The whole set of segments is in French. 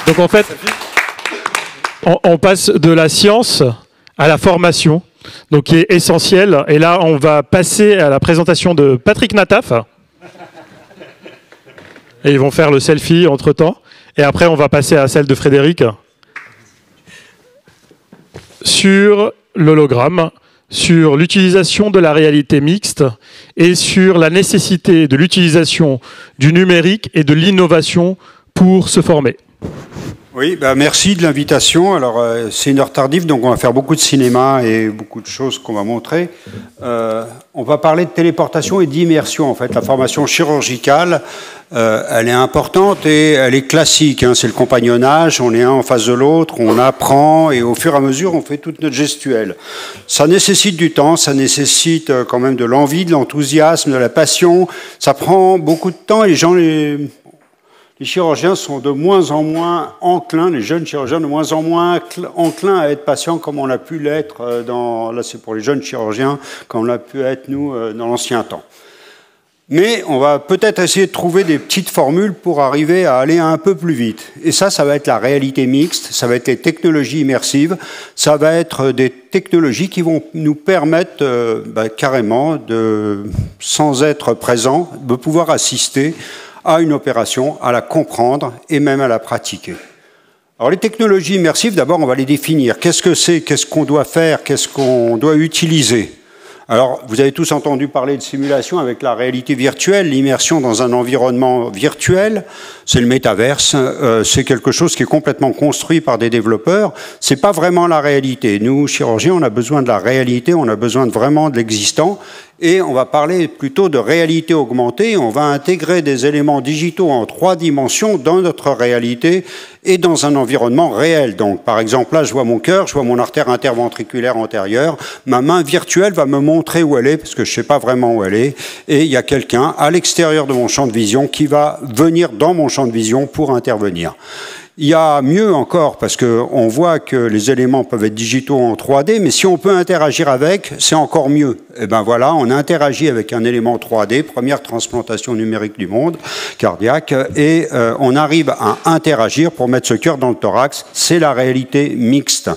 Donc en fait, on passe de la science à la formation, donc qui est essentielle. Et là, on va passer à la présentation de Patrick Nataf. Et ils vont faire le selfie entre-temps. Et après, on va passer à celle de Frédéric sur l'hologramme, sur l'utilisation de la réalité mixte et sur la nécessité de l'utilisation du numérique et de l'innovation pour se former. Oui, merci de l'invitation. Alors, c'est une heure tardive, donc on va faire beaucoup de cinéma et beaucoup de choses qu'on va montrer. On va parler de téléportation et d'immersion, en fait. La formation chirurgicale, elle est importante et elle est classique. Hein. C'est le compagnonnage, on est un en face de l'autre, on apprend et au fur et à mesure, on fait toute notre gestuelle. Ça nécessite du temps, ça nécessite quand même de l'envie, de l'enthousiasme, de la passion. Ça prend beaucoup de temps et les chirurgiens sont de moins en moins enclins, les jeunes chirurgiens de moins en moins enclins à être patients comme on a pu l'être là c'est pour les jeunes chirurgiens, comme on l'a pu être nous dans l'ancien temps. Mais on va peut-être essayer de trouver des petites formules pour arriver à aller un peu plus vite. Et ça va être la réalité mixte, ça va être les technologies immersives, ça va être des technologies qui vont nous permettre carrément, sans être présents, de pouvoir assister à une opération, à la comprendre et même à la pratiquer. Alors les technologies immersives, d'abord on va les définir. Qu'est-ce que c'est? Qu'est-ce qu'on doit faire? Qu'est-ce qu'on doit utiliser? Alors vous avez tous entendu parler de simulation avec la réalité virtuelle, l'immersion dans un environnement virtuel, c'est le métaverse, c'est quelque chose qui est complètement construit par des développeurs, c'est pas vraiment la réalité. Nous, chirurgiens, on a besoin de la réalité, on a besoin vraiment de l'existant. Et on va parler plutôt de réalité augmentée. On va intégrer des éléments digitaux en 3 dimensions dans notre réalité et dans un environnement réel. Donc, par exemple, là, je vois mon cœur, je vois mon artère interventriculaire antérieure. Ma main virtuelle va me montrer où elle est, parce que je ne sais pas vraiment où elle est. Et il y a quelqu'un à l'extérieur de mon champ de vision qui va venir dans mon champ de vision pour intervenir. Il y a mieux encore, parce qu'on voit que les éléments peuvent être digitaux en 3D, mais si on peut interagir avec, c'est encore mieux. Et ben voilà, on interagit avec un élément 3D, première transplantation numérique du monde, cardiaque, et on arrive à interagir pour mettre ce cœur dans le thorax. C'est la réalité mixte.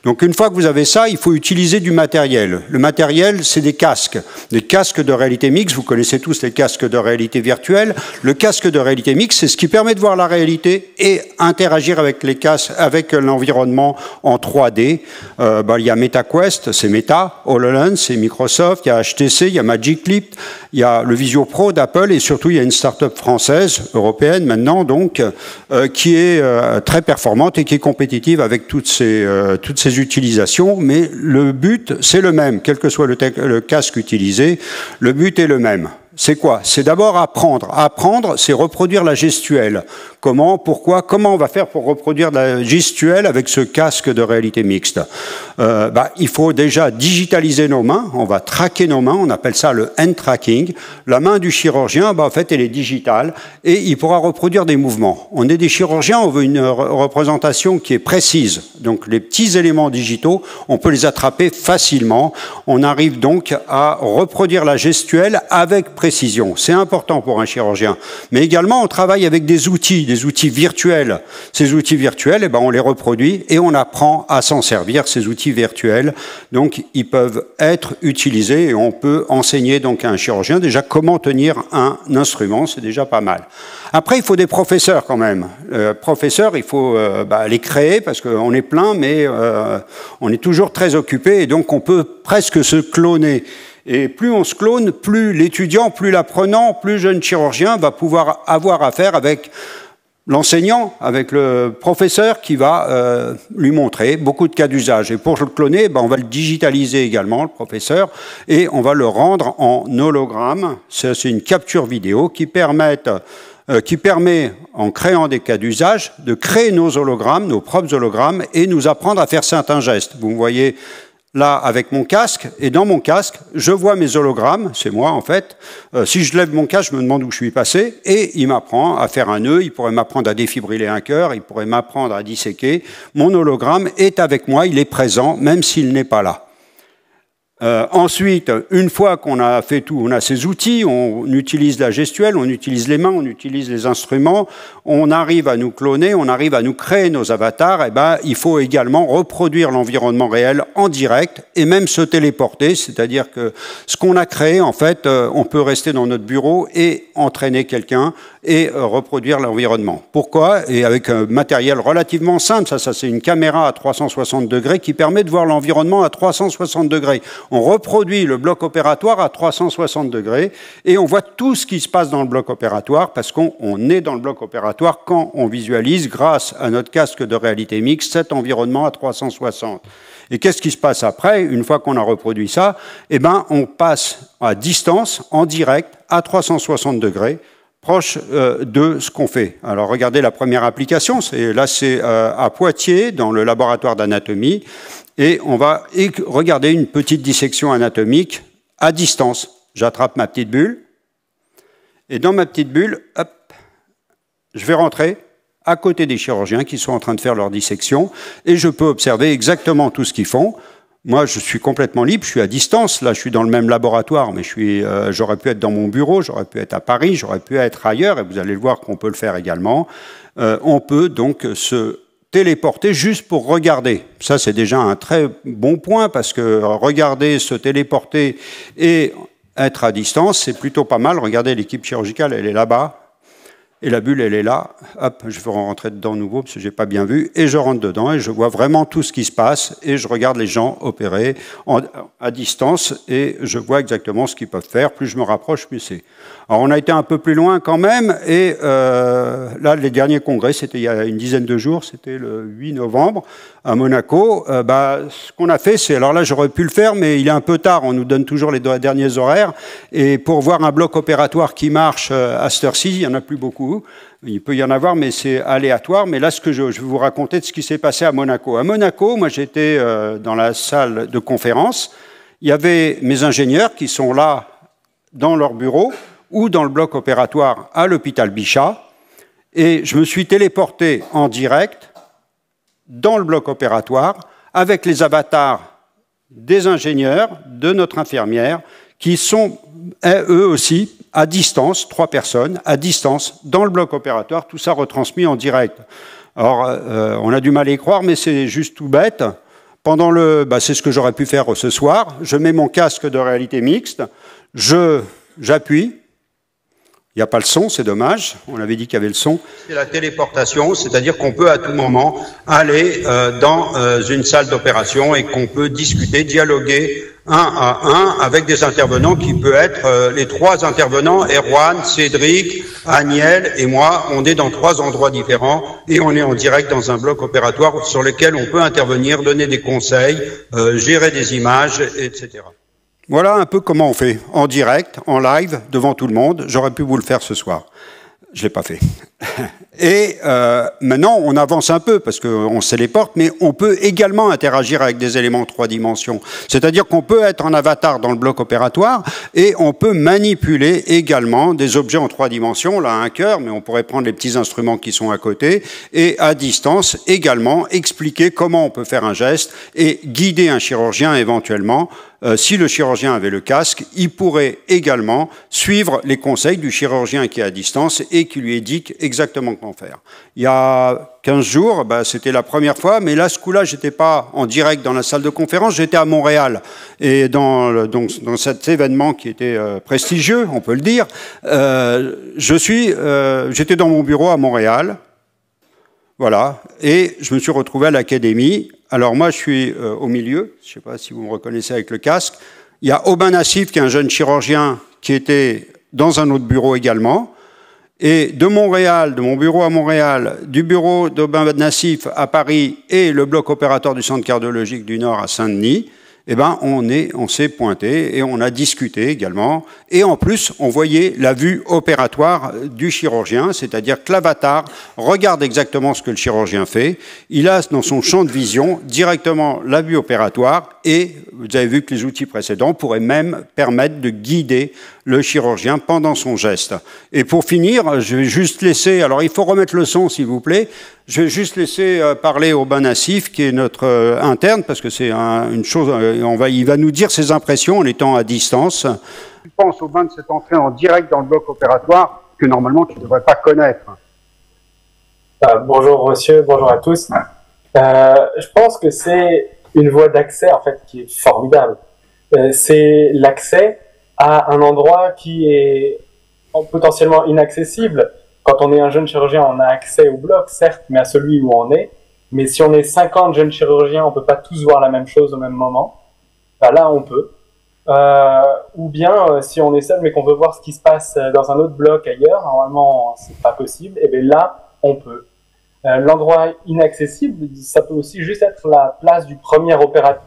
Donc une fois que vous avez ça, il faut utiliser du matériel. Le matériel, c'est des casques de réalité mixte. Vous connaissez tous les casques de réalité virtuelle. Le casque de réalité mixte, c'est ce qui permet de voir la réalité et interagir avec les casques, avec l'environnement en 3D. Il y a MetaQuest, c'est Meta, HoloLens, c'est Microsoft, il y a HTC, il y a Magic Leap, il y a le Visio Pro d'Apple et surtout il y a une start-up française, européenne maintenant, donc, qui est très performante et qui est compétitive avec toutes ces utilisations, mais le but, c'est le même, quel que soit le casque utilisé, le but est le même. C'est quoi? C'est d'abord apprendre. Apprendre, c'est reproduire la gestuelle. Comment, pourquoi, comment on va faire pour reproduire la gestuelle avec ce casque de réalité mixte? Il faut déjà digitaliser nos mains, on va traquer nos mains, on appelle ça le hand tracking. La main du chirurgien, en fait, elle est digitale et il pourra reproduire des mouvements. On est des chirurgiens, on veut une représentation qui est précise. Donc les petits éléments digitaux, on peut les attraper facilement. On arrive donc à reproduire la gestuelle avec précision. C'est important pour un chirurgien. Mais également, on travaille avec des outils virtuels. Ces outils virtuels, on les reproduit et on apprend à s'en servir, ces outils virtuels. Donc, ils peuvent être utilisés et on peut enseigner donc à un chirurgien déjà comment tenir un instrument, c'est déjà pas mal. Après, il faut des professeurs quand même. Professeurs, il faut les créer parce qu'on est plein, mais on est toujours très occupé et donc on peut presque se cloner. Et plus on se clone, plus l'étudiant, plus l'apprenant, plus le jeune chirurgien va pouvoir avoir affaire avec l'enseignant, avec le professeur qui va lui montrer beaucoup de cas d'usage. Et pour le cloner, on va le digitaliser également, le professeur, et on va le rendre en hologramme. C'est une capture vidéo qui permet, en créant des cas d'usage, de créer nos hologrammes, nos propres hologrammes, et nous apprendre à faire certains gestes. Vous me voyez là avec mon casque, et dans mon casque, je vois mes hologrammes, c'est moi en fait. Si je lève mon casque, je me demande où je suis passé, et il m'apprend à faire un nœud, il pourrait m'apprendre à défibriller un cœur, il pourrait m'apprendre à disséquer. Mon hologramme est avec moi, il est présent, même s'il n'est pas là. Ensuite, une fois qu'on a fait tout, on a ces outils, on utilise la gestuelle, on utilise les mains, on utilise les instruments, on arrive à nous cloner, on arrive à nous créer nos avatars, et ben, il faut également reproduire l'environnement réel en direct et même se téléporter, c'est-à-dire que ce qu'on a créé, en fait, on peut rester dans notre bureau et entraîner quelqu'un et reproduire l'environnement. Pourquoi? Et avec un matériel relativement simple, ça c'est une caméra à 360 degrés qui permet de voir l'environnement à 360 degrés. On reproduit le bloc opératoire à 360 degrés et on voit tout ce qui se passe dans le bloc opératoire parce qu'on est dans le bloc opératoire quand on visualise, grâce à notre casque de réalité mixte, cet environnement à 360. Et qu'est-ce qui se passe après? Une fois qu'on a reproduit ça, eh ben, on passe à distance, en direct, à 360 degrés, proche de ce qu'on fait. Alors regardez la première application, là c'est à Poitiers, dans le laboratoire d'anatomie, et on va regarder une petite dissection anatomique à distance. J'attrape ma petite bulle, et dans ma petite bulle, hop, je vais rentrer à côté des chirurgiens qui sont en train de faire leur dissection, et je peux observer exactement tout ce qu'ils font. Moi, je suis complètement libre, je suis à distance. Là, je suis dans le même laboratoire, mais j'aurais pu être dans mon bureau, j'aurais pu être à Paris, j'aurais pu être ailleurs, et vous allez le voir qu'on peut le faire également. On peut donc se téléporter juste pour regarder. Ça, c'est déjà un très bon point, parce que regarder, se téléporter et être à distance, c'est plutôt pas mal. Regardez, l'équipe chirurgicale, elle est là-bas. Et la bulle, elle est là. Hop, je vais rentrer dedans nouveau parce que j'ai pas bien vu. Et je rentre dedans et je vois vraiment tout ce qui se passe. Et je regarde les gens opérer à distance et je vois exactement ce qu'ils peuvent faire. Plus je me rapproche, plus c'est. Alors, on a été un peu plus loin quand même. Et là, les derniers congrès, c'était il y a une dizaine de jours. C'était le 8 novembre à Monaco. Ce qu'on a fait, c'est... Alors là, j'aurais pu le faire, mais il est un peu tard. On nous donne toujours les derniers horaires. Et pour voir un bloc opératoire qui marche à cette heure-ci, il n'y en a plus beaucoup. Il peut y en avoir, mais c'est aléatoire. Mais là, je vais vous raconter de ce qui s'est passé à Monaco. À Monaco, moi, j'étais dans la salle de conférence. Il y avait mes ingénieurs qui sont là dans leur bureau ou dans le bloc opératoire à l'hôpital Bichat. Et je me suis téléporté en direct dans le bloc opératoire avec les avatars des ingénieurs, de notre infirmière, qui sont eux aussi à distance, 3 personnes, à distance, dans le bloc opératoire, tout ça retransmis en direct. Alors, on a du mal à y croire, mais c'est juste tout bête. Pendant c'est ce que j'aurais pu faire ce soir. Je mets mon casque de réalité mixte, j'appuie. Il n'y a pas le son, c'est dommage. On avait dit qu'il y avait le son. C'est la téléportation, c'est-à-dire qu'on peut à tout moment aller dans une salle d'opération et qu'on peut discuter, dialoguer un à un avec des intervenants qui peuvent être les 3 intervenants, Erwan, Cédric, Aniel et moi. On est dans 3 endroits différents et on est en direct dans un bloc opératoire sur lequel on peut intervenir, donner des conseils, gérer des images, etc. Voilà un peu comment on fait, en direct, en live, devant tout le monde. J'aurais pu vous le faire ce soir. Je ne l'ai pas fait. Et maintenant, on avance un peu, parce qu'on se téléporte, mais on peut également interagir avec des éléments 3 dimensions. C'est-à-dire qu'on peut être en avatar dans le bloc opératoire, et on peut manipuler également des objets en 3 dimensions. Là, un cœur, mais on pourrait prendre les petits instruments qui sont à côté, et à distance, également, expliquer comment on peut faire un geste, et guider un chirurgien éventuellement. Si le chirurgien avait le casque, il pourrait également suivre les conseils du chirurgien qui est à distance et qui lui indique exactement comment faire. Il y a 15 jours, c'était la première fois, mais là, ce coup-là, j'étais pas en direct dans la salle de conférence, j'étais à Montréal. Et dans cet événement qui était prestigieux, on peut le dire, j'étais dans mon bureau à Montréal. Voilà, et je me suis retrouvé à l'académie. Alors moi, je suis au milieu, je ne sais pas si vous me reconnaissez avec le casque. Il y a Aubin Nassif, qui est un jeune chirurgien, qui était dans un autre bureau également. Et de Montréal, de mon bureau à Montréal, du bureau d'Aubin Nassif à Paris et le bloc opératoire du Centre cardiologique du Nord à Saint-Denis, on s'est pointé et on a discuté également. Et en plus, on voyait la vue opératoire du chirurgien, c'est-à-dire que l'avatar regarde exactement ce que le chirurgien fait. Il a dans son champ de vision directement la vue opératoire et vous avez vu que les outils précédents pourraient même permettre de guider le chirurgien pendant son geste. Et pour finir, je vais juste laisser... Alors, il faut remettre le son, s'il vous plaît. Je vais juste laisser parler Aubin Nassif, qui est notre interne, parce que c'est une chose il va nous dire ses impressions en étant à distance. Tu penses au bain de cette entrée en direct dans le bloc opératoire que normalement tu ne devrais pas connaître. Bonjour monsieur, bonjour à tous. Je pense que c'est une voie d'accès en fait qui est formidable. C'est l'accès à un endroit qui est potentiellement inaccessible. Quand on est un jeune chirurgien, on a accès au bloc, certes, mais à celui où on est. Mais si on est 50 jeunes chirurgiens, on peut pas tous voir la même chose au même moment. Là, on peut. Ou bien, si on est seul, mais qu'on veut voir ce qui se passe dans un autre bloc ailleurs, normalement, c'est pas possible. Et bien là, on peut. L'endroit inaccessible, ça peut aussi juste être la place du premier opérateur.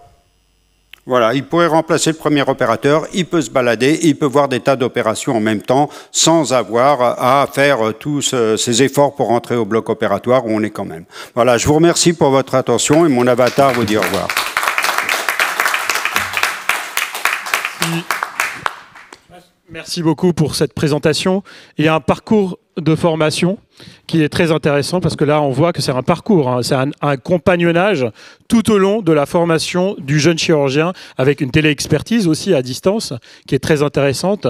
Voilà, il pourrait remplacer le premier opérateur, il peut se balader, il peut voir des tas d'opérations en même temps sans avoir à faire tous ces efforts pour rentrer au bloc opératoire où on est quand même. Voilà, je vous remercie pour votre attention et mon avatar vous dit au revoir. Merci beaucoup pour cette présentation. Il y a un parcours de formation qui est très intéressant parce que là, on voit que c'est un parcours, hein, c'est un compagnonnage tout au long de la formation du jeune chirurgien avec une téléexpertise aussi à distance qui est très intéressante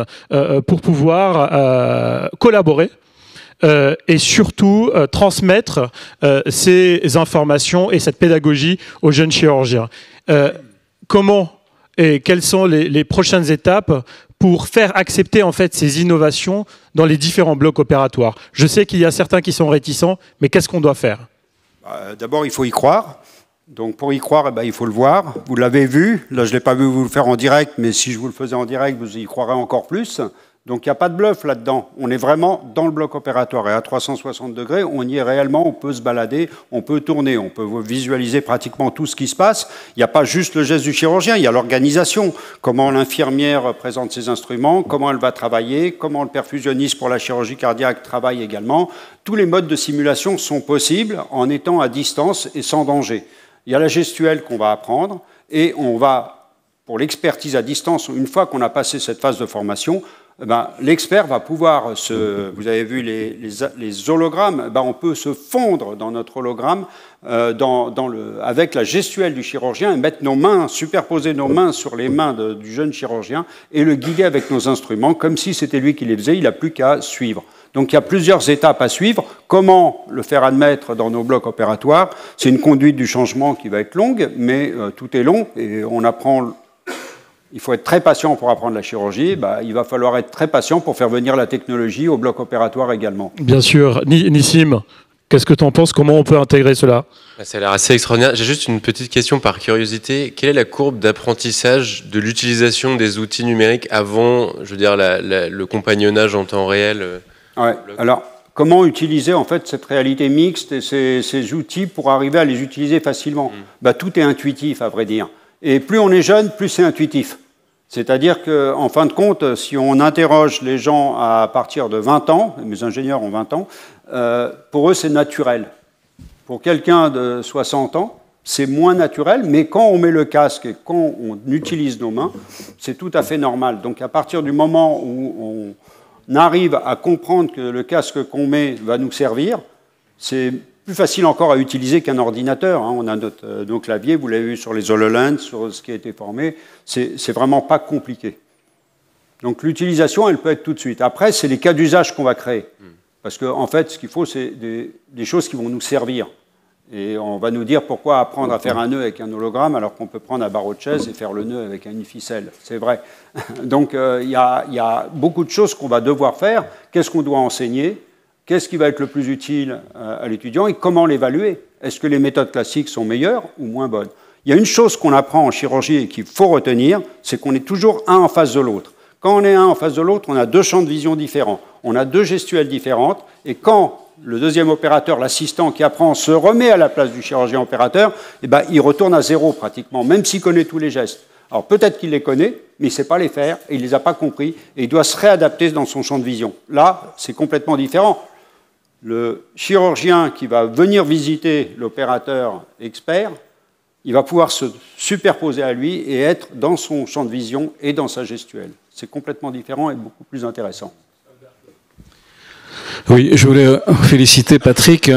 pour pouvoir collaborer et surtout transmettre ces informations et cette pédagogie aux jeunes chirurgiens. Comment et quelles sont les prochaines étapes pour faire accepter en fait ces innovations dans les différents blocs opératoires? Je sais qu'il y a certains qui sont réticents, mais qu'est-ce qu'on doit faire? D'abord, il faut y croire. Donc pour y croire, il faut le voir. Vous l'avez vu. Là, je ne l'ai pas vu vous le faire en direct, mais si je vous le faisais en direct, vous y croirez encore plus. Donc il n'y a pas de bluff là-dedans. On est vraiment dans le bloc opératoire. Et à 360 degrés, on y est réellement, on peut se balader, on peut tourner, on peut visualiser pratiquement tout ce qui se passe. Il n'y a pas juste le geste du chirurgien, il y a l'organisation. Comment l'infirmière présente ses instruments, comment elle va travailler, comment le perfusionniste pour la chirurgie cardiaque travaille également. Tous les modes de simulation sont possibles en étant à distance et sans danger. Il y a la gestuelle qu'on va apprendre et on va, pour l'expertise à distance, une fois qu'on a passé cette phase de formation, l'expert va pouvoir vous avez vu les hologrammes, on peut se fondre dans notre hologramme avec la gestuelle du chirurgien et mettre nos mains, superposer nos mains sur les mains du jeune chirurgien et le guider avec nos instruments comme si c'était lui qui les faisait, il n'a plus qu'à suivre. Donc il y a plusieurs étapes à suivre. Comment le faire admettre dans nos blocs opératoires? C'est une conduite du changement qui va être longue, mais tout est long et on apprend. Il faut être très patient pour apprendre la chirurgie. Il va falloir être très patient pour faire venir la technologie au bloc opératoire également. Bien sûr. Nissim, qu'est-ce que tu en penses? Comment on peut intégrer cela? Ça a l'air assez extraordinaire. J'ai juste une petite question par curiosité. Quelle est la courbe d'apprentissage de l'utilisation des outils numériques avant, je veux dire, le compagnonnage en temps réel? Ouais. Alors, comment utiliser en fait cette réalité mixte et ces outils pour arriver à les utiliser facilement? Tout est intuitif, à vrai dire. Et plus on est jeune, plus c'est intuitif. C'est-à-dire qu'en fin de compte, si on interroge les gens à partir de 20 ans, mes ingénieurs ont 20 ans, pour eux c'est naturel. Pour quelqu'un de 60 ans, c'est moins naturel, mais quand on met le casque et quand on utilise nos mains, c'est tout à fait normal. Donc à partir du moment où on arrive à comprendre que le casque qu'on met va nous servir, c'est plus facile encore à utiliser qu'un ordinateur. On a nos claviers, vous l'avez vu sur les HoloLens, sur ce qui a été formé, c'est vraiment pas compliqué. Donc l'utilisation, elle peut être tout de suite. Après, c'est les cas d'usage qu'on va créer. Parce qu'en fait, ce qu'il faut, c'est des choses qui vont nous servir. Et on va nous dire pourquoi apprendre à faire un nœud avec un hologramme alors qu'on peut prendre un barreau de chaise et faire le nœud avec une ficelle. C'est vrai. Donc il y a beaucoup de choses qu'on va devoir faire. Qu'est-ce qu'on doit enseigner? Qu'est-ce qui va être le plus utile à l'étudiant et comment l'évaluer? Est-ce que les méthodes classiques sont meilleures ou moins bonnes? Il y a une chose qu'on apprend en chirurgie et qu'il faut retenir, c'est qu'on est toujours un en face de l'autre. Quand on est un en face de l'autre, on a deux champs de vision différents, on a deux gestuelles différentes, et quand le deuxième opérateur, l'assistant qui apprend, se remet à la place du chirurgien opérateur, il retourne à zéro pratiquement, même s'il connaît tous les gestes. Alors peut-être qu'il les connaît, mais il ne sait pas les faire, et il ne les a pas compris, et il doit se réadapter dans son champ de vision. Là, c'est complètement différent. Le chirurgien qui va venir visiter l'opérateur expert, il va pouvoir se superposer à lui et être dans son champ de vision et dans sa gestuelle. C'est complètement différent et beaucoup plus intéressant. Oui, je voulais féliciter Patrick,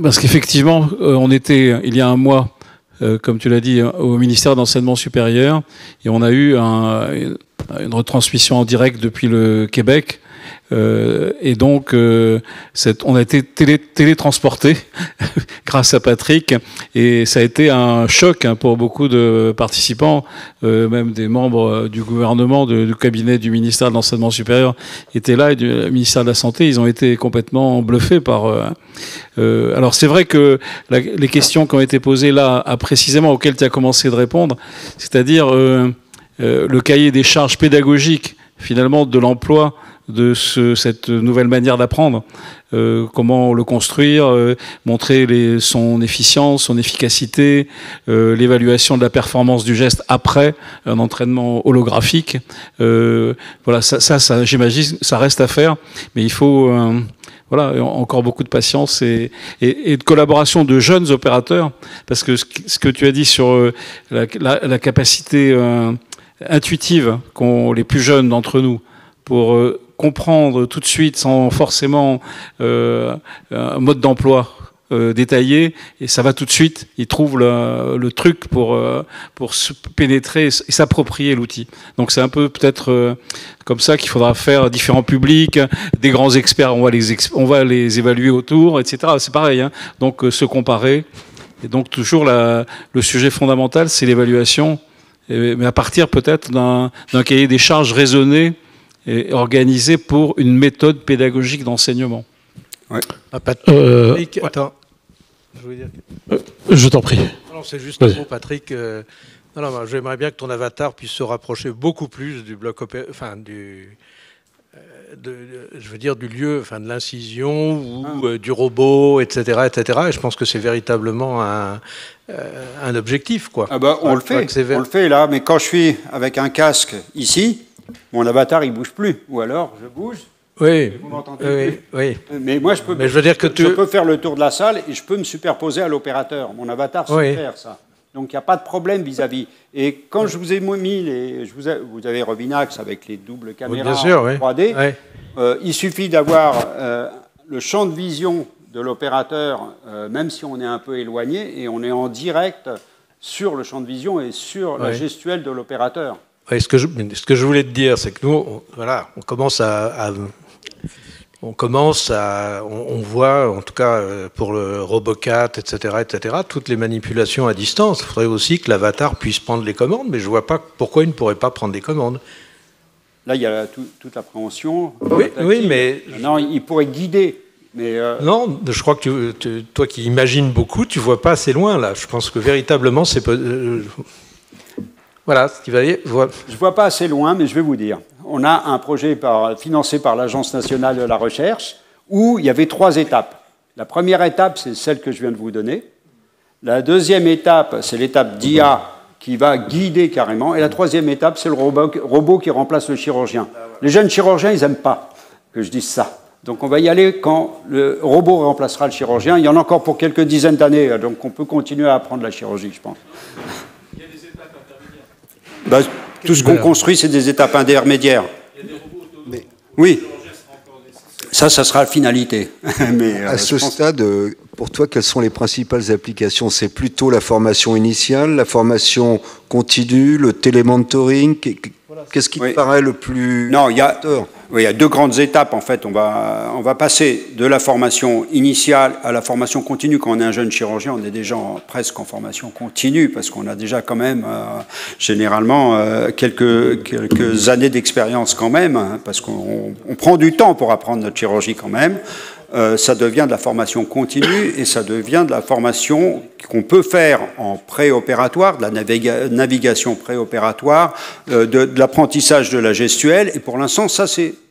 parce qu'effectivement, on était, il y a un mois, comme tu l'as dit, au ministère d'Enseignement supérieur, et on a eu une retransmission en direct depuis le Québec. Et donc, on a été télétransporté grâce à Patrick, et ça a été un choc pour beaucoup de participants, même des membres du gouvernement, du cabinet du ministère de l'Enseignement supérieur étaient là, et du ministère de la Santé. Ils ont été complètement bluffés par... alors c'est vrai que les questions qui ont été posées là, précisément auxquelles tu as commencé de répondre, c'est-à-dire le cahier des charges pédagogiques, finalement, de l'emploi de cette nouvelle manière d'apprendre, comment le construire, montrer son efficience, son efficacité, l'évaluation de la performance du geste après un entraînement holographique. Voilà, ça j'imagine, ça reste à faire, mais il faut voilà, encore beaucoup de patience et de collaboration de jeunes opérateurs, parce que ce que tu as dit sur la capacité intuitive qu'ont les plus jeunes d'entre nous pour comprendre tout de suite, sans forcément un mode d'emploi détaillé, et ça va tout de suite, ils trouvent le truc pour se pénétrer et s'approprier l'outil. Donc c'est un peu peut-être comme ça qu'il faudra faire différents publics, des grands experts, on va les évaluer autour, etc. C'est pareil, hein. Donc se comparer, et donc toujours le sujet fondamental, c'est l'évaluation, mais à partir peut-être d'un cahier des charges raisonné et organisé pour une méthode pédagogique d'enseignement. Ouais. Attends, je voulais dire. Je t'en prie. Non, c'est juste un mot, Patrick. Non, j'aimerais bien que ton avatar puisse se rapprocher beaucoup plus du bloc je veux dire du lieu, enfin de l'incision ou du robot, etc., etc. Et je pense que c'est véritablement un objectif, quoi. Ah bah, on le fait là. Mais quand je suis avec un casque ici, mon avatar il bouge plus. Ou alors je bouge. Oui. Vous m'entendez plus. Oui. Mais moi je veux dire que je peux faire le tour de la salle et je peux me superposer à l'opérateur. Mon avatar sait faire ça. Donc il n'y a pas de problème vis-à-vis. Et quand je vous ai mis vous avez Robinax avec les doubles caméras en 3D. Il suffit d'avoir le champ de vision de l'opérateur, même si on est un peu éloigné, et on est en direct sur le champ de vision et sur la gestuelle de l'opérateur. Ce que je voulais te dire, c'est que nous, on voit, en tout cas pour le RoboCat, etc., toutes les manipulations à distance. Il faudrait aussi que l'avatar puisse prendre les commandes, mais je ne vois pas pourquoi il ne pourrait pas prendre les commandes. Là, il y a toute l'appréhension. Oui, mais... Non, il pourrait guider. Mais Non, je crois que toi qui imagines beaucoup, tu ne vois pas assez loin, là. Je pense que véritablement, c'est... Voilà, ce qui va dire... Je ne vois pas assez loin, mais je vais vous dire. On a un projet financé par l'Agence nationale de la recherche où il y avait 3 étapes. La première étape, c'est celle que je viens de vous donner. La deuxième étape, c'est l'étape d'IA qui va guider carrément. Et la troisième étape, c'est le robot qui remplace le chirurgien. Les jeunes chirurgiens, ils n'aiment pas que je dise ça. Donc on va y aller quand le robot remplacera le chirurgien. Il y en a encore pour quelques dizaines d'années, donc on peut continuer à apprendre la chirurgie, je pense. Il y a des étapes intermédiaires. Tout ce qu'on construit, c'est des étapes intermédiaires. Il y a des robots autonomes. Oui. Ça sera la finalité. Mais, à ce stade, pour toi, quelles sont les principales applications? C'est plutôt la formation initiale, la formation continue, le télémentoring? Qu'est-ce qui te paraît le plus... Non, il y a 2 grandes étapes, en fait. On va passer de la formation initiale à la formation continue. Quand on est un jeune chirurgien, on est déjà presque en formation continue, parce qu'on a déjà quand même, généralement, quelques années d'expérience quand même, hein, parce qu'on prend du temps pour apprendre notre chirurgie quand même. Ça devient de la formation continue et ça devient de la formation qu'on peut faire en préopératoire, de la navigation préopératoire, de l'apprentissage de la gestuelle. Et pour l'instant,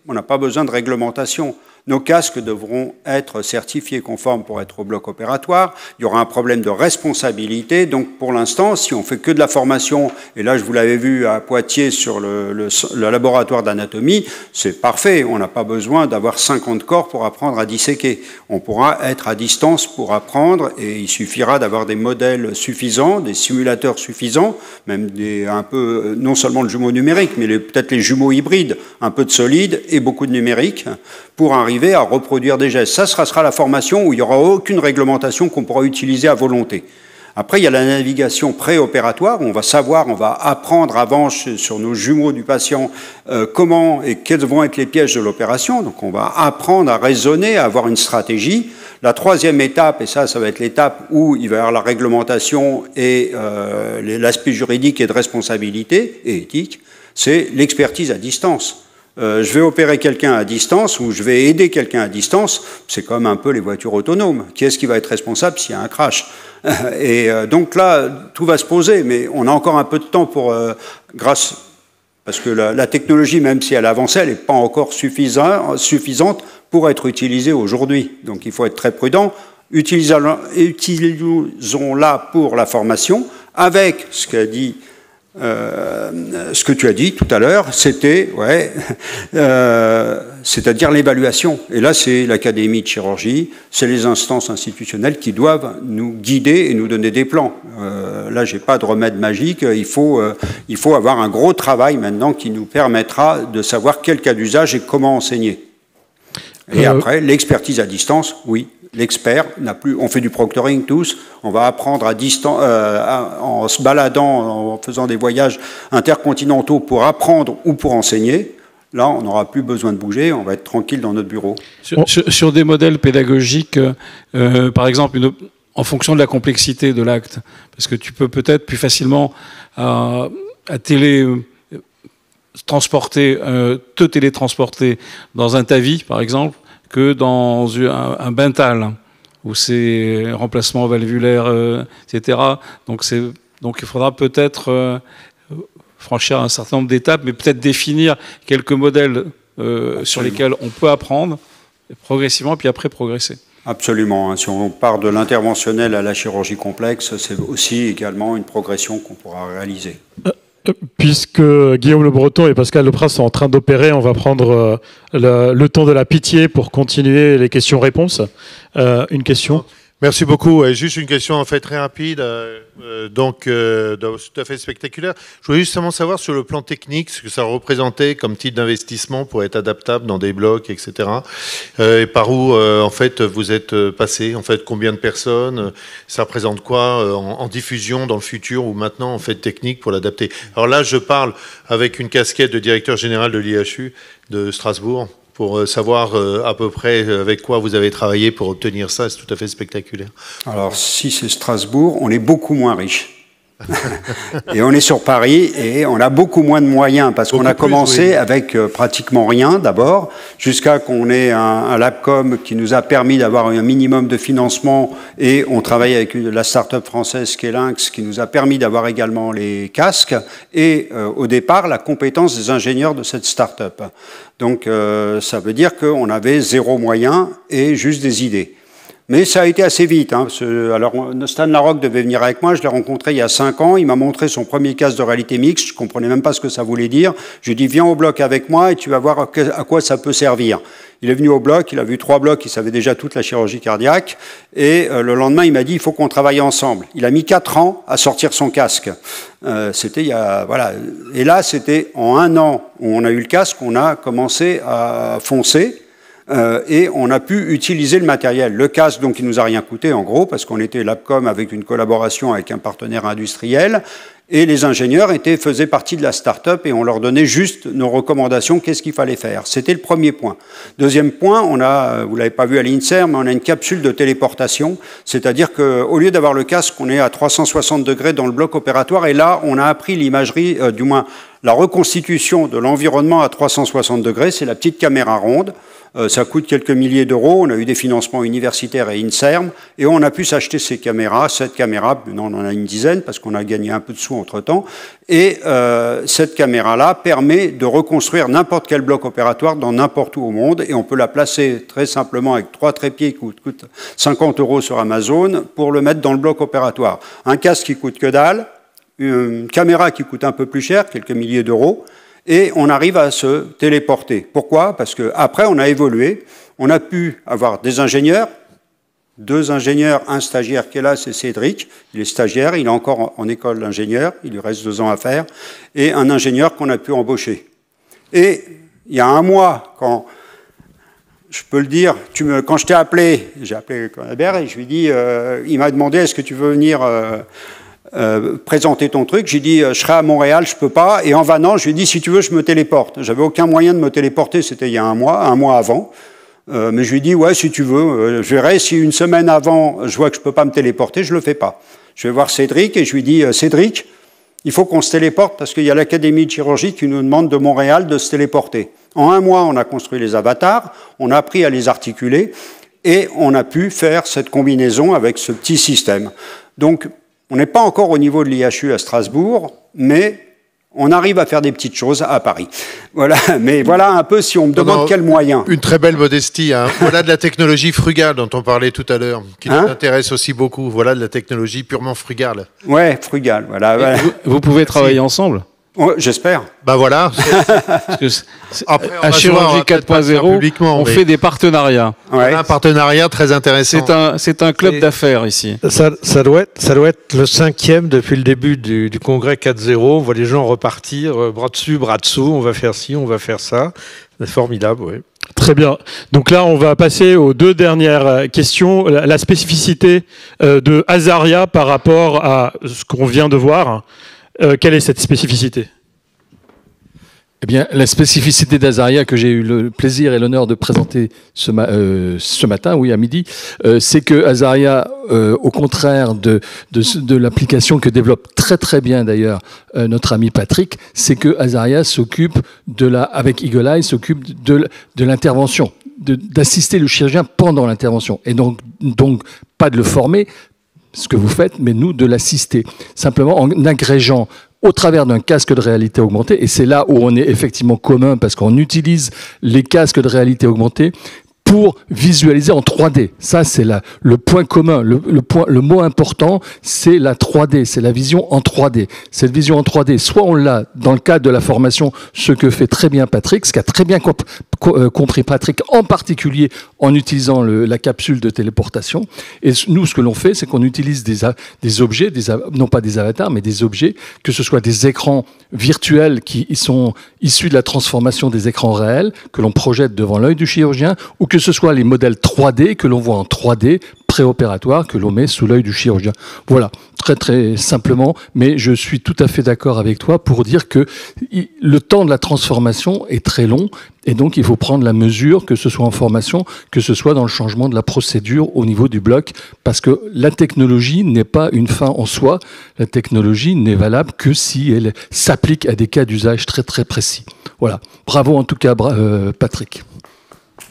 on n'a pas besoin de réglementation. Nos casques devront être certifiés conformes pour être au bloc opératoire. Il y aura un problème de responsabilité. Donc, pour l'instant, si on fait que de la formation, et là, je vous l'avais vu à Poitiers sur le laboratoire d'anatomie, c'est parfait. On n'a pas besoin d'avoir 50 corps pour apprendre à disséquer. On pourra être à distance pour apprendre et il suffira d'avoir des modèles suffisants, des simulateurs suffisants, même un peu, non seulement le jumeau numérique, mais peut-être les jumeaux hybrides, un peu de solide et beaucoup de numérique, pour arriver à reproduire des gestes. Ça sera la formation où il n'y aura aucune réglementation qu'on pourra utiliser à volonté. Après, il y a la navigation préopératoire, où on va savoir, on va apprendre avant sur nos jumeaux du patient comment et quels vont être les pièges de l'opération. Donc on va apprendre à raisonner, à avoir une stratégie. La troisième étape, et ça va être l'étape où il va y avoir la réglementation et l'aspect juridique et de responsabilité et éthique, c'est l'expertise à distance. Je vais opérer quelqu'un à distance ou je vais aider quelqu'un à distance, c'est comme un peu les voitures autonomes. Qui est-ce qui va être responsable s'il y a un crash? Et donc là, tout va se poser, mais on a encore un peu de temps pour, parce que la technologie, même si elle a avancé, elle n'est pas encore suffisante pour être utilisée aujourd'hui. Donc il faut être très prudent. Utilisons-la pour la formation, avec ce qu'a dit ce que tu as dit tout à l'heure, c'était, c'est-à-dire l'évaluation. Et là, c'est l'Académie de chirurgie, c'est les instances institutionnelles qui doivent nous guider et nous donner des plans. Là, j'ai pas de remède magique. Il faut avoir un gros travail maintenant qui nous permettra de savoir quel cas d'usage et comment enseigner. Et après, l'expertise à distance, oui. L'expert n'a plus. On fait du proctoring tous. On va apprendre à distance, en se baladant, en faisant des voyages intercontinentaux pour apprendre ou pour enseigner. Là, on n'aura plus besoin de bouger. On va être tranquille dans notre bureau. Sur des modèles pédagogiques, par exemple, en fonction de la complexité de l'acte, parce que tu peux peut-être plus facilement te télétransporter dans un TAVI, par exemple, que dans un Bental, où c'est remplacement valvulaire, etc. Donc il faudra peut-être franchir un certain nombre d'étapes, mais peut-être définir quelques modèles sur lesquels on peut apprendre progressivement, puis après progresser. Absolument. Si on part de l'interventionnel à la chirurgie complexe, c'est aussi également une progression qu'on pourra réaliser. Puisque Guillaume Le Breton et Pascal Lepras sont en train d'opérer, on va prendre le temps de la pitié pour continuer les questions-réponses. Une question ? Merci beaucoup. Juste une question en fait très rapide, donc tout à fait spectaculaire. Je voulais justement savoir sur le plan technique ce que ça représentait comme type d'investissement pour être adaptable dans des blocs, etc. Et par où en fait vous êtes passé, en fait combien de personnes, ça représente quoi en diffusion dans le futur ou maintenant en fait technique pour l'adapter. Alors là je parle avec une casquette de directeur général de l'IHU de Strasbourg, pour savoir à peu près avec quoi vous avez travaillé pour obtenir ça. C'est tout à fait spectaculaire. Alors, si c'est Strasbourg, on est beaucoup moins riche. Et on est sur Paris et on a beaucoup moins de moyens parce qu'on a commencé avec pratiquement rien d'abord, jusqu'à qu'on ait un Labcom qui nous a permis d'avoir un minimum de financement et on travaille avec la start-up française Kelinx qui nous a permis d'avoir également les casques et au départ la compétence des ingénieurs de cette start-up. Donc ça veut dire qu'on avait zéro moyen et juste des idées. Mais ça a été assez vite. Alors, Stan Larocque devait venir avec moi. Je l'ai rencontré il y a 5 ans. Il m'a montré son premier casque de réalité mixte. Je comprenais même pas ce que ça voulait dire. Je lui ai dit, viens au bloc avec moi et tu vas voir à quoi ça peut servir. Il est venu au bloc. Il a vu 3 blocs. Il savait déjà toute la chirurgie cardiaque. Et le lendemain, il m'a dit, il faut qu'on travaille ensemble. Il a mis 4 ans à sortir son casque. C'était il y a, voilà. Et là, c'était en 1 an où on a eu le casque, on a commencé à foncer. Et on a pu utiliser le matériel. Le casque, donc, il nous a rien coûté, en gros, parce qu'on était Labcom avec une collaboration avec un partenaire industriel, et les ingénieurs faisaient partie de la start-up, et on leur donnait juste nos recommandations, qu'est-ce qu'il fallait faire. C'était le premier point. Deuxième point, vous l'avez pas vu à l'INSERM, mais on a une capsule de téléportation, c'est-à-dire qu'au lieu d'avoir le casque, on est à 360 degrés dans le bloc opératoire, et là, on a appris l'imagerie, du moins, la reconstitution de l'environnement à 360 degrés, c'est la petite caméra ronde. Ça coûte quelques milliers d'euros. On a eu des financements universitaires et INSERM et on a pu s'acheter ces caméras, cette caméra. Maintenant, on en a une dizaine parce qu'on a gagné un peu de sous entre-temps. Et cette caméra-là permet de reconstruire n'importe quel bloc opératoire dans n'importe où au monde et on peut la placer très simplement avec 3 trépieds qui coûtent 50 € sur Amazon pour le mettre dans le bloc opératoire. Un casque qui coûte que dalle, une caméra qui coûte un peu plus cher, quelques milliers d'euros. Et on arrive à se téléporter. Pourquoi ? Parce qu'après, on a évolué. On a pu avoir des ingénieurs, 2 ingénieurs, un stagiaire qui est là, c'est Cédric. Il est stagiaire, il est encore en école d'ingénieur, il lui reste 2 ans à faire. Et un ingénieur qu'on a pu embaucher. Et il y a 1 mois, quand je peux le dire, quand je t'ai appelé, j'ai appelé Conabert et je lui ai dit, il m'a demandé est-ce que tu veux venir présenter ton truc. J'ai dit, je serai à Montréal, je peux pas. Et en venant, je lui ai dit, si tu veux, je me téléporte. J'avais aucun moyen de me téléporter, c'était il y a un mois avant. Mais je lui ai dit, ouais, si tu veux, je verrai. Si une semaine avant, je vois que je peux pas me téléporter, je le fais pas. Je vais voir Cédric et je lui dis, Cédric, il faut qu'on se téléporte parce qu'il y a l'Académie de chirurgie qui nous demande de Montréal de se téléporter. En un mois, on a construit les avatars, on a appris à les articuler et on a pu faire cette combinaison avec ce petit système. Donc, on n'est pas encore au niveau de l'IHU à Strasbourg, mais on arrive à faire des petites choses à Paris. Voilà, mais voilà un peu si on me demande quels moyens. Une très belle modestie. Hein. Voilà de la technologie frugale dont on parlait tout à l'heure, qui nous intéresse aussi beaucoup. Voilà de la technologie purement frugale. Ouais, frugale. Voilà. Vous pouvez travailler ensemble. Ouais, j'espère. Ben voilà. Après, à Chirurgie 4.0, on fait des partenariats. Ouais. Un partenariat très intéressant. C'est un club d'affaires ici. Ça doit être le 5e depuis le début du congrès 4.0. On voit les gens repartir, bras dessus, bras dessous. On va faire ci, on va faire ça. C'est formidable, oui. Très bien. Donc là, on va passer aux 2 dernières questions. La spécificité de Azaria par rapport à ce qu'on vient de voir. Quelle est cette spécificité ? Eh bien, la spécificité d'Azaria que j'ai eu le plaisir et l'honneur de présenter ce matin, oui, à midi, c'est que Azaria, au contraire de l'application que développe très très bien d'ailleurs notre ami Patrick, c'est que Azaria s'occupe avec Eagle Eye, s'occupe de l'intervention, d'assister le chirurgien pendant l'intervention, et donc pas de le former, ce que vous faites, mais nous de l'assister, simplement en agrégeant au travers d'un casque de réalité augmentée, et c'est là où on est effectivement commun, parce qu'on utilise les casques de réalité augmentée pour visualiser en 3D. Ça, c'est le point commun. Le mot important, c'est la 3D, c'est la vision en 3D. Cette vision en 3D, soit on l'a dans le cadre de la formation, ce que fait très bien Patrick, ce qu'a très bien compris Patrick, en particulier en utilisant la capsule de téléportation. Et nous, ce que l'on fait, c'est qu'on utilise des objets, non pas des avatars, mais des objets, que ce soit des écrans virtuels qui sont issus de la transformation des écrans réels, que l'on projette devant l'œil du chirurgien, ou que ce soit les modèles 3D que l'on voit en 3D préopératoire que l'on met sous l'œil du chirurgien. Voilà, très très simplement, mais je suis tout à fait d'accord avec toi pour dire que le temps de la transformation est très long et donc il faut prendre la mesure, que ce soit en formation, que ce soit dans le changement de la procédure au niveau du bloc, parce que la technologie n'est pas une fin en soi, la technologie n'est valable que si elle s'applique à des cas d'usage très très précis. Voilà, bravo en tout cas Patrick.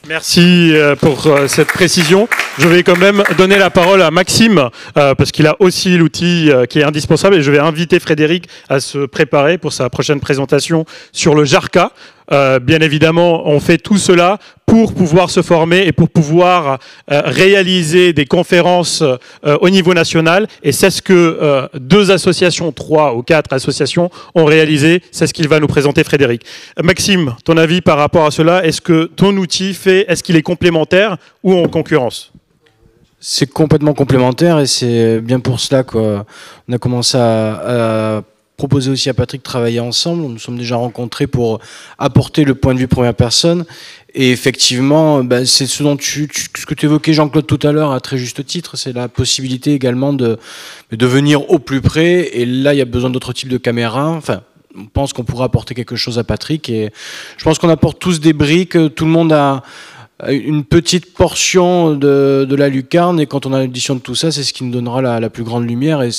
Merci pour cette précision. Je vais quand même donner la parole à Maxime, parce qu'il a aussi l'outil qui est indispensable, et je vais inviter Frédéric à se préparer pour sa prochaine présentation sur le JARCA. Bien évidemment, on fait tout cela pour pouvoir se former et pour pouvoir réaliser des conférences au niveau national. Et c'est ce que 2 associations, 3 ou 4 associations ont réalisé. C'est ce qu'il va nous présenter, Frédéric. Maxime, ton avis par rapport à cela, est-ce que ton outil est-ce qu'il est complémentaire ou en concurrence ? C'est complètement complémentaire et c'est bien pour cela qu'on a commencé à proposer aussi à Patrick de travailler ensemble. Nous nous sommes déjà rencontrés pour apporter le point de vue première personne. Et effectivement, c'est ce que tu évoquais, Jean-Claude, tout à l'heure, à très juste titre, c'est la possibilité également de venir au plus près. Et là, il y a besoin d'autres types de caméras. Enfin, on pense qu'on pourra apporter quelque chose à Patrick. Et je pense qu'on apporte tous des briques. Tout le monde a une petite portion de la lucarne. Et quand on a l'addition de tout ça, c'est ce qui nous donnera la plus grande lumière. Et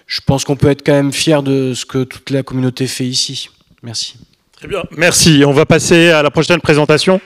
je pense qu'on peut être quand même fier de ce que toute la communauté fait ici. Merci. Très bien, merci. On va passer à la prochaine présentation.